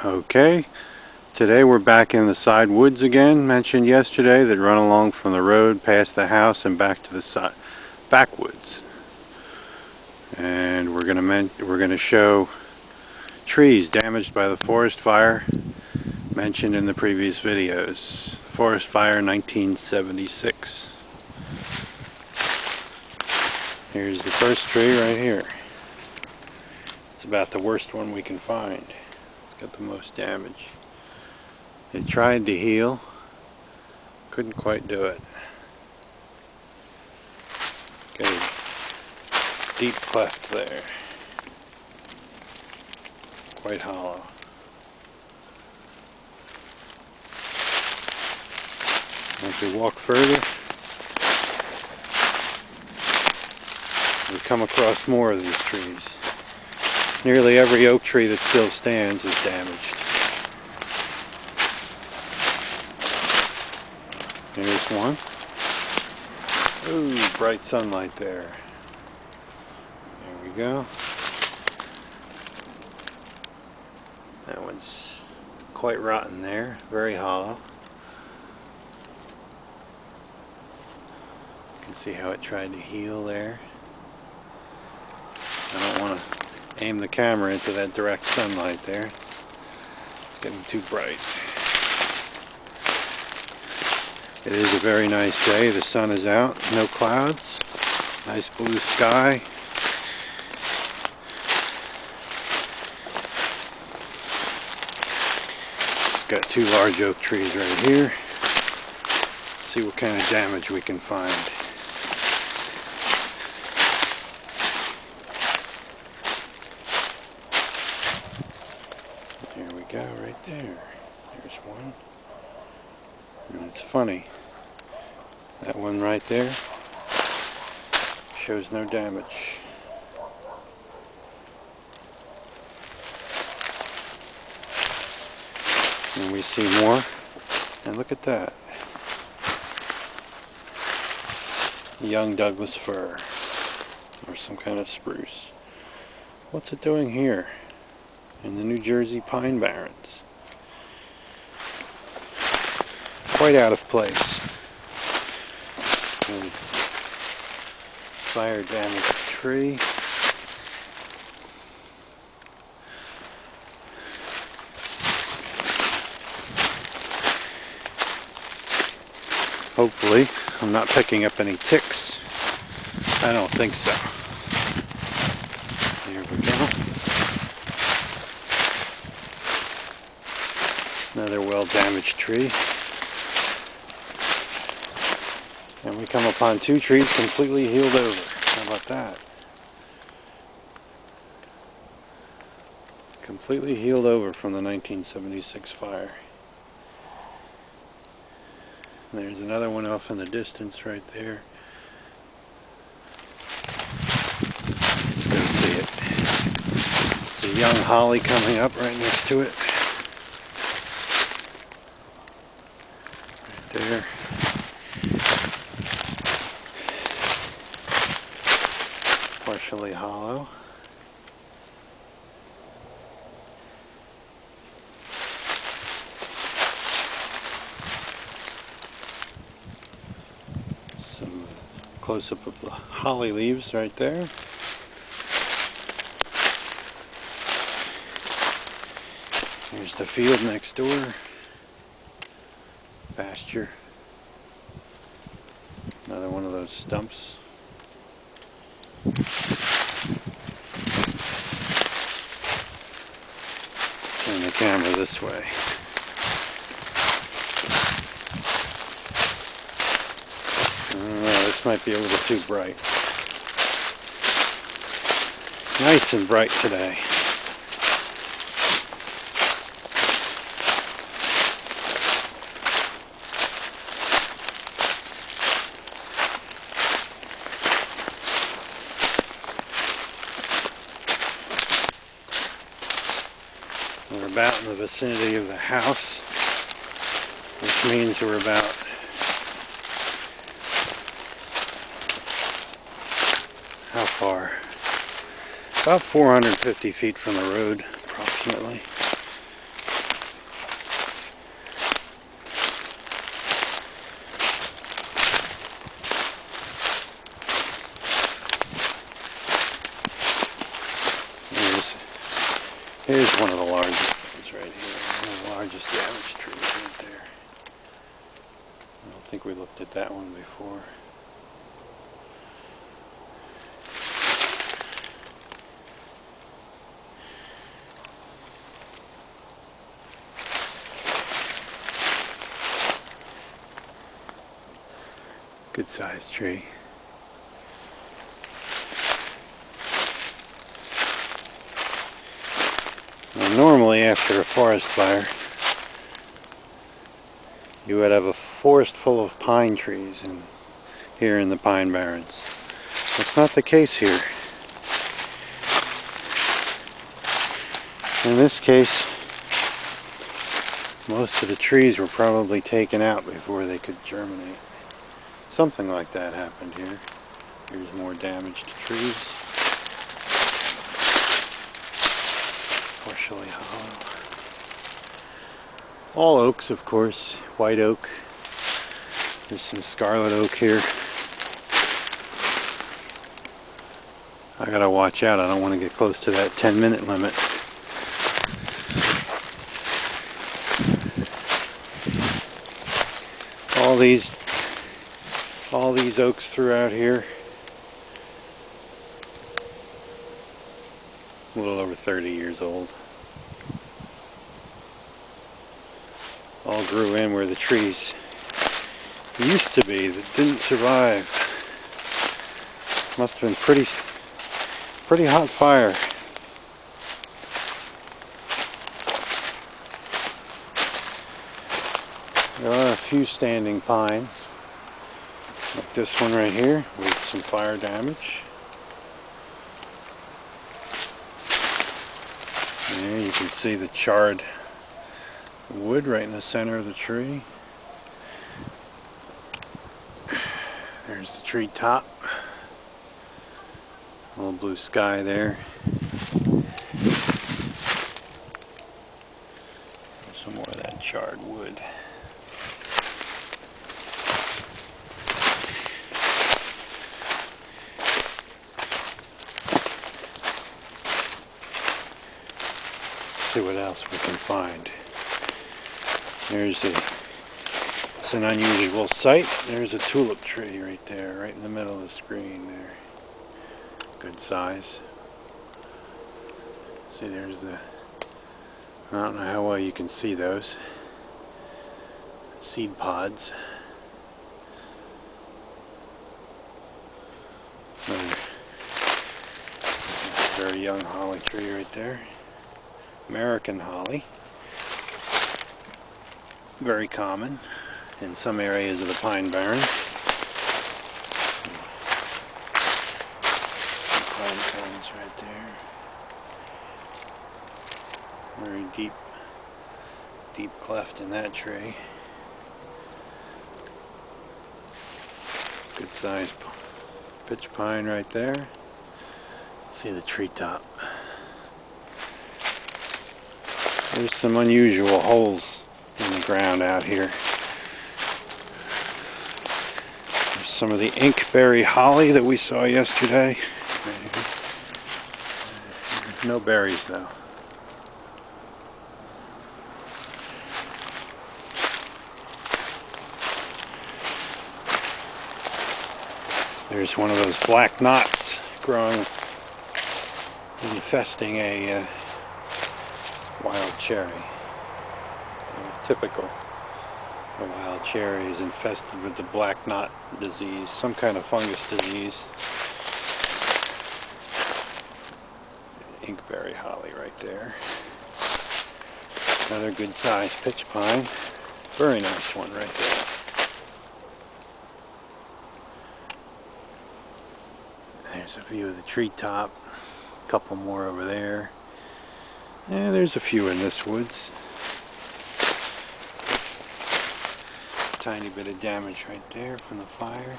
Okay, today we're back in the side woods again, mentioned yesterday, that run along from the road past the house and back to the backwoods. And we're going to show trees damaged by the forest fire mentioned in the previous videos. The forest fire 1976. Here's the first tree right here. It's about the worst one we can find. It's got the most damage. It tried to heal, couldn't quite do it. Got a deep cleft there, quite hollow. As we walk further, we come across more of these trees. Nearly every oak tree that still stands is damaged. Here's one. Ooh, bright sunlight there. There we go. That one's quite rotten there, very hollow. You can see how it tried to heal there. I don't want to aim the camera into that direct sunlight there. It's getting too bright. It is a very nice day. The sun is out, no clouds, nice blue sky. Got two large oak trees right here. Let's see what kind of damage we can find. There we go, right there. There's one. And it's funny, that one right there shows no damage. And we see more, and look at that. Young Douglas fir, or some kind of spruce. What's it doing here in the New Jersey Pine Barrens? Quite out of place. And fire damaged tree. Hopefully I'm not picking up any ticks. I don't think so. There we go. Another well damaged tree. And we come upon two trees completely healed over. How about that? Completely healed over from the 1976 fire. And there's another one off in the distance right there. Let's go see it. It's a young holly coming up right next to it. Right there. Partially hollow. Some close-up of the holly leaves right there. Here's the field next door. Pasture. Another one of those stumps. Turn the camera this way. This might be a little too bright. Nice and bright today. We're about in the vicinity of the house, which means we're about how far? About 450 feet from the road, approximately. Here's one of the largest ones right here. One of the largest damaged trees right there. I don't think we looked at that one before. Good sized tree. Now, normally after a forest fire, you would have a forest full of pine trees here in the Pine Barrens. That's not the case here. In this case, most of the trees were probably taken out before they could germinate. Something like that happened here. Here's more damaged trees. Partially hollow. All oaks, of course. White oak. There's some scarlet oak here. I gotta watch out. I don't want to get close to that 10-minute limit. All these oaks throughout here, a little over 30 years old. All grew in where the trees used to be that didn't survive. Must have been pretty hot fire. There are a few standing pines, like this one right here, with some fire damage. There you can see the charred wood right in the center of the tree. There's the tree top. A little blue sky there. Some more of that charred wood. See what else we can find. It's an unusual sight. There's a tulip tree right there, right in the middle of the screen there. Good size. See, there's I don't know how well you can see those seed pods. Another very young holly tree right there. American holly. Very common in some areas of the Pine Barrens. Pine cones right there. Very deep cleft in that tree. Good sized pitch pine right there. See the treetop. There's some unusual holes in the ground out here. There's some of the inkberry holly that we saw yesterday. No berries though. There's one of those black knots growing, infesting a wild cherry. Typical. A wild cherry is infested with the black knot disease, some kind of fungus disease. Inkberry holly right there. Another good sized pitch pine. Very nice one right there. There's a view of the treetop. A couple more over there. Yeah, there's a few in this woods. Tiny bit of damage right there from the fire.